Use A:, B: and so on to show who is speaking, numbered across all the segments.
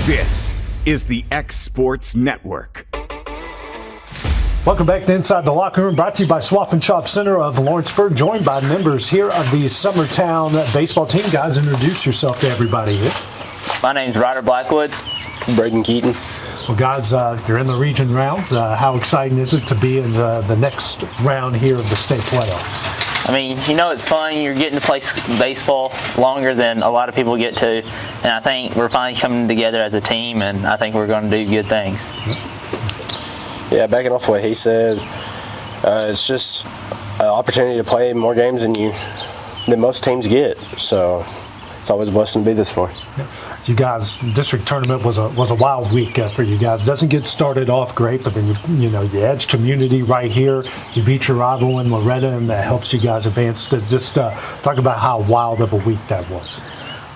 A: This is the X Sports Network.
B: Welcome back to Inside the Locker Room, brought to you by Swap and Shop Center of Lawrenceburg, joined by members here of the Summertown baseball team. Guys, introduce yourself to everybody here.
C: My name's Ryder Blackwood.
D: Brayden, Keeton.
B: Well, guys, you're in the region round. How exciting is it to be in the next round here of the state playoffs?
C: I mean, you know, it's fun. You're getting to play baseball longer than a lot of people get to, and I think we're finally coming together as a team, and I think we're going to do good things.
D: Yeah, backing off what he said, it's just an opportunity to play more games than most teams get. So it's always a blessing to be this far.
B: You guys, district tournament was a wild week for you guys. Doesn't get started off great, but then you edge community right here. You beat your rival in Loretta, and that helps you guys advance. To just talk about how wild of a week that was.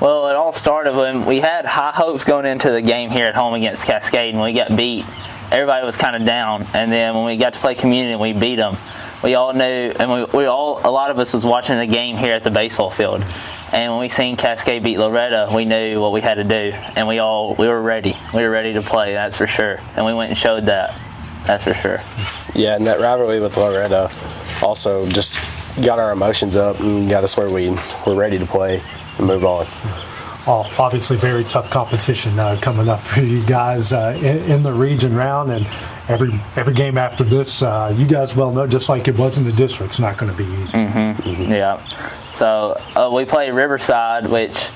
C: Well, it all started when we had high hopes going into the game here at home against Cascade, and we got beat. Everybody was kind of down, and then when we got to play community and we beat them, we all knew, and a lot of us was watching the game here at the baseball field. And when we seen Cascade beat Loretta, we knew what we had to do, and we were ready. We were ready to play, that's for sure. And we went and showed that, that's for sure.
D: Yeah, and that rivalry with Loretta also just got our emotions up and got us where we're ready to play and move on.
B: Obviously, very tough competition coming up for you guys in the region round, and every game after this, you guys well know, just like it was in the district, it's not going to be easy.
C: Yeah. So we play Riverside, which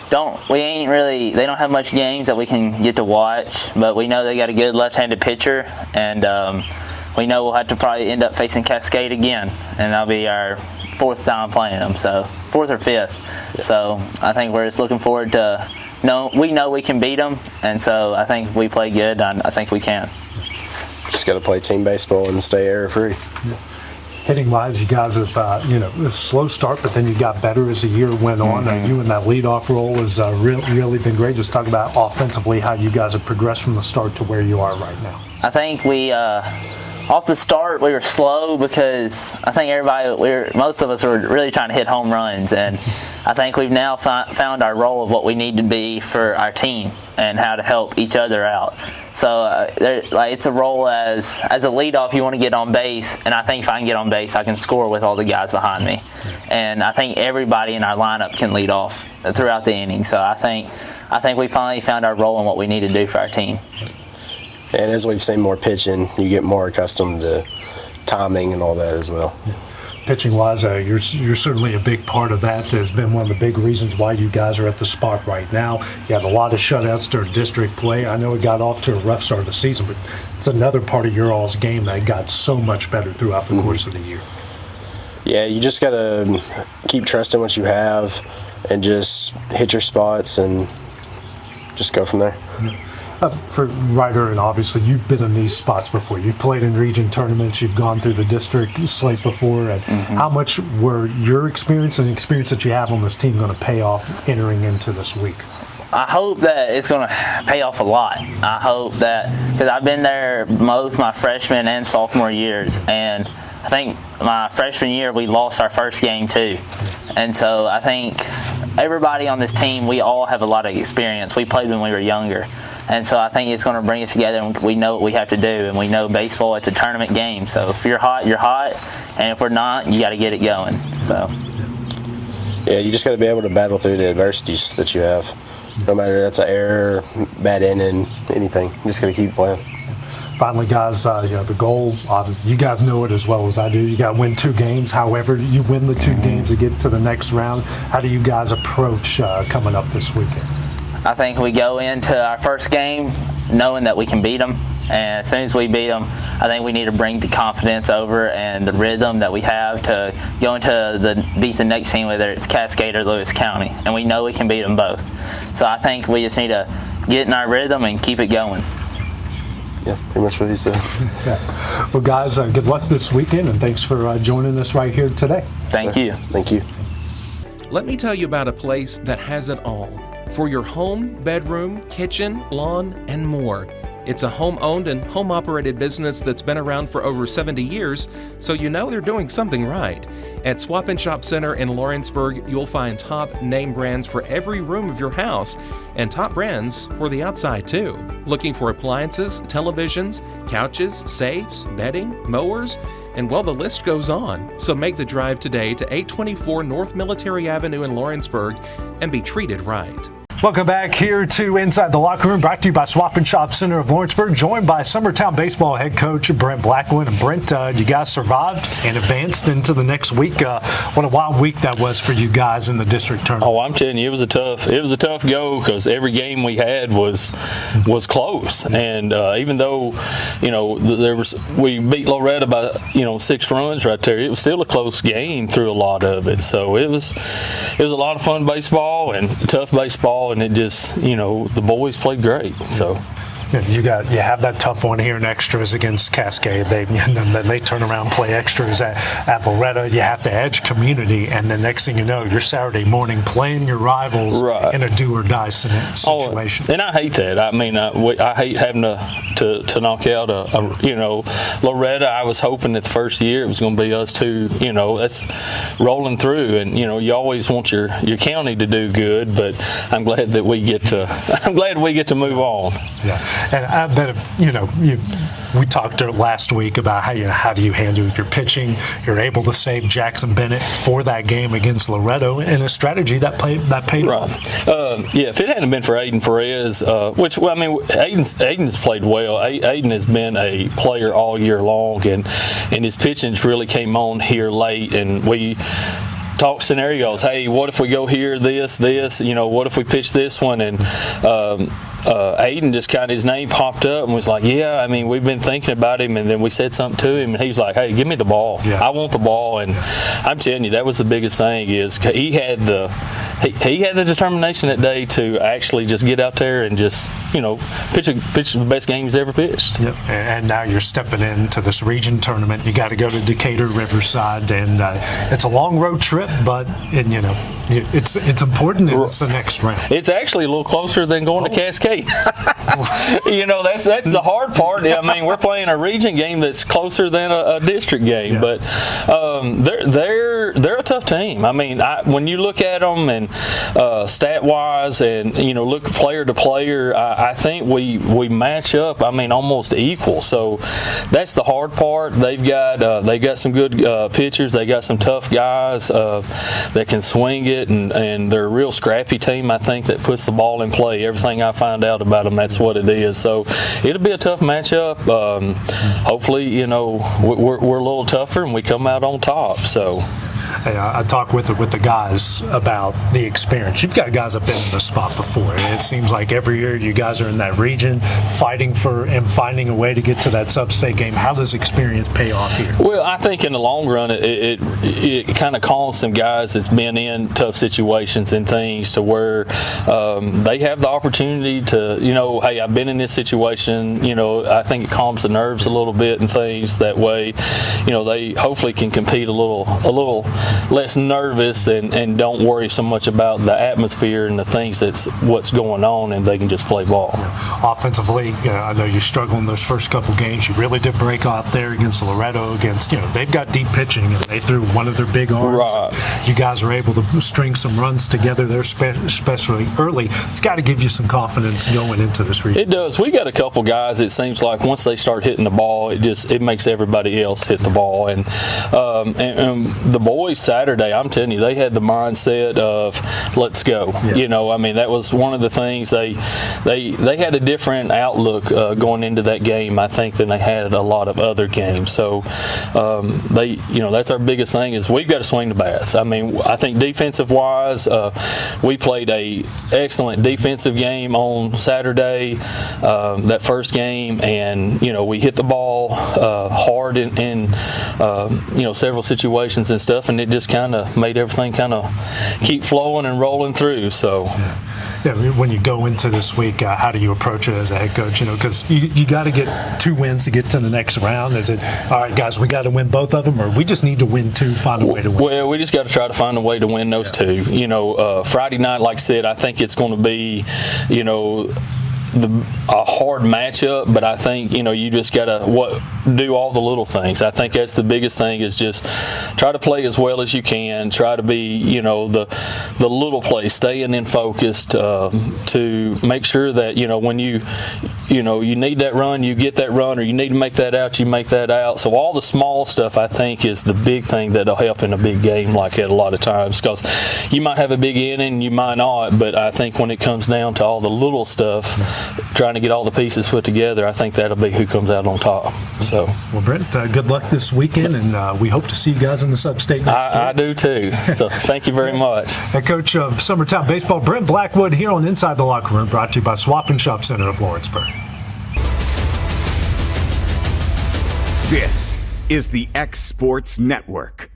C: they don't have much games that we can get to watch, but we know they got a good left-handed pitcher, and we know we'll have to probably end up facing Cascade again, and that'll be our fourth time playing them, so fourth or fifth. So I think we're just looking forward to we know we can beat them, and so I think if we play good, I think we can.
D: Just got to play team baseball and stay error-free.
B: Yeah. Hitting-wise, you guys have, a slow start, but then you got better as the year went on. You in that leadoff role has really been great. Just talk about offensively how you guys have progressed from the start to where you are right now.
C: I think we, off the start, we were slow because I think most of us were really trying to hit home runs, and I think we've now found our role of what we need to be for our team and how to help each other out. So it's a role as a leadoff, you want to get on base, and I think if I can get on base, I can score with all the guys behind me. And I think everybody in our lineup can lead off throughout the inning. So I think we finally found our role and what we need to do for our team.
D: And as we've seen more pitching, you get more accustomed to timing and all that as well.
B: Pitching-wise, you're certainly a big part of that. Has been one of the big reasons why you guys are at the spot right now. You had a lot of shutouts during district play. I know it got off to a rough start of the season, but it's another part of your all's game that got so much better throughout the course of the year.
D: Yeah, you just got to keep trusting what you have and just hit your spots and just go from there.
B: For Ryder, and obviously you've been in these spots before. You've played in region tournaments. You've gone through the district slate before. And how much were your experience and the experience that you have on this team going to pay off entering into this week?
C: I hope that it's going to pay off a lot. I hope that, because I've been there both my freshman and sophomore years, and I think my freshman year we lost our first game too. And so I think everybody on this team, we all have a lot of experience. We played when we were younger. And so I think it's going to bring us together, and we know what we have to do, and we know baseball, it's a tournament game. So if you're hot, you're hot, and if we're not, you got to get it going. So
D: yeah, you just got to be able to battle through the adversities that you have. No matter that's an error, bad inning, anything. You just got to keep playing.
B: Finally, guys, the goal, you guys know it as well as I do. You got to win 2 games. However, you win the 2 games to get to the next round. How do you guys approach coming up this weekend?
C: I think we go into our first game knowing that we can beat them, and as soon as we beat them, I think we need to bring the confidence over and the rhythm that we have to go into beat the next team, whether it's Cascade or Lewis County, and we know we can beat them both. So I think we just need to get in our rhythm and keep it going.
D: Yeah, pretty much what he said.
B: Yeah. Well, guys, good luck this weekend, and thanks for joining us right here today.
C: Thank you.
D: Thank you.
E: Let me tell you about a place that has it all. For your home, bedroom, kitchen, lawn, and more. It's a home-owned and home-operated business that's been around for over 70 years, so you know they're doing something right. At Swap and Shop Center in Lawrenceburg, you'll find top name brands for every room of your house and top brands for the outside too. Looking for appliances, televisions, couches, safes, bedding, mowers, and well, the list goes on. So make the drive today to 824 North Military Avenue in Lawrenceburg and be treated right.
B: Welcome back here to Inside the Locker Room, brought to you by Swap and Shop Center of Lawrenceburg, joined by Summertown Baseball head coach Brent Blackwood. And Brent, you guys survived and advanced into the next week. What a wild week that was for you guys in the district tournament.
F: Oh, I'm telling you, it was a tough go because every game we had was close. And even though, we beat Loretta by 6 runs right there, it was still a close game through a lot of it. So it was a lot of fun baseball and tough baseball. And it just, the boys played great. So
B: you have that tough one here in extras against Cascade. And then they turn around and play extras at Loretta. You have to edge community, and the next thing you know, you're Saturday morning playing your rivals in a do or die situation.
F: And I hate that. I mean, I hate having to knock out Loretta. I was hoping that the first year it was going to be us two. That's rolling through, and you always want your county to do good. But I'm glad that we get to move on.
B: Yeah. And I bet we talked last week about how do you handle if you're pitching, you're able to save Jackson Bennett for that game against Loretto, and a strategy that paid off.
F: If it hadn't been for Aiden Perez, Aiden's played well. Aiden has been a player all year long, and his pitching's really came on here late, and we talk scenarios. Hey, what if we go here, this, what if we pitch this one? And Aiden just kind of, his name popped up and was like, we've been thinking about him, and then we said something to him, and he's like, hey, give me the ball. I want the ball. And I'm telling you, that was the biggest thing, is he had the determination that day to actually just get out there and just, pitch the best game he's ever pitched.
B: Yep. And now you're stepping into this region tournament. You got to go to Decatur, Riverside, and it's a long road trip, but it's important, and it's the next round.
F: It's actually a little closer than going to Cascade. That's the hard part. I mean, we're playing a region game that's closer than a district game, but they're a tough team. I mean, when you look at them and stat wise, and look player to player, I think we match up. I mean, almost equal. So that's the hard part. They got some good pitchers. They got some tough guys that can swing it, and they're a real scrappy team. I think that puts the ball in play. Everything I find out about them, that's what it is. So it'll be a tough matchup. Hopefully, we're a little tougher and we come out on top. So.
B: Hey, I talk with the guys about the experience. You've got guys that have been in the spot before, and it seems like every year you guys are in that region fighting for and finding a way to get to that sub-state game. How does experience pay off here?
F: Well, I think in the long run, it kind of calms some guys that's been in tough situations and things to where they have the opportunity to, hey, I've been in this situation. I think it calms the nerves a little bit and things that way. They hopefully can compete a little less nervous and don't worry so much about the atmosphere and the things that's what's going on, and they can just play ball.
B: Offensively, I know you struggled in those first couple games. You really did break out there against Loretto. They've got deep pitching, and they threw one of their big arms.
F: Right.
B: You guys are able to string some runs together there, especially early. It's got to give you some confidence going into this region.
F: It does. We got a couple guys. It seems like once they start hitting the ball, it makes everybody else hit the ball, and the boys Saturday, I'm telling you, they had the mindset of let's go. Yeah. That was one of the things they had a different outlook going into that game, I think, than they had a lot of other games. So that's our biggest thing, is we've got to swing the bats. I think defensive wise, we played a excellent defensive game on Saturday, that first game, and we hit the ball hard in several situations and stuff, and it just kind of made everything kind of keep flowing and rolling through. So
B: when you go into this week, how do you approach it as a head coach? Because you got to get 2 wins to get to the next round. Is it, all right, guys, we got to win both of them, or we just need to win 2, find a way to win?
F: Well, we just got to try to find a way to win those 2. Friday night, like I said, I think it's going to be, a hard matchup, but I think you just gotta do all the little things. I think that's the biggest thing, is just try to play as well as you can. Try to be the little plays, staying in focused to make sure that when you need that run, you get that run, or you need to make that out, you make that out. So all the small stuff, I think, is the big thing that'll help in a big game like that a lot of times, because you might have a big inning, you might not, but I think when it comes down to all the little stuff, trying to get all the pieces put together, I think that'll be who comes out on top. So,
B: well, Brent, good luck this weekend, and we hope to see you guys in the Sub-State next year.
F: I do too. So thank you very much.
B: Head coach of Summertown Baseball, Brent Blackwood, here on Inside the Locker Room, brought to you by Swap and Shop Center of Lawrenceburg.
A: This is the X Sports Network.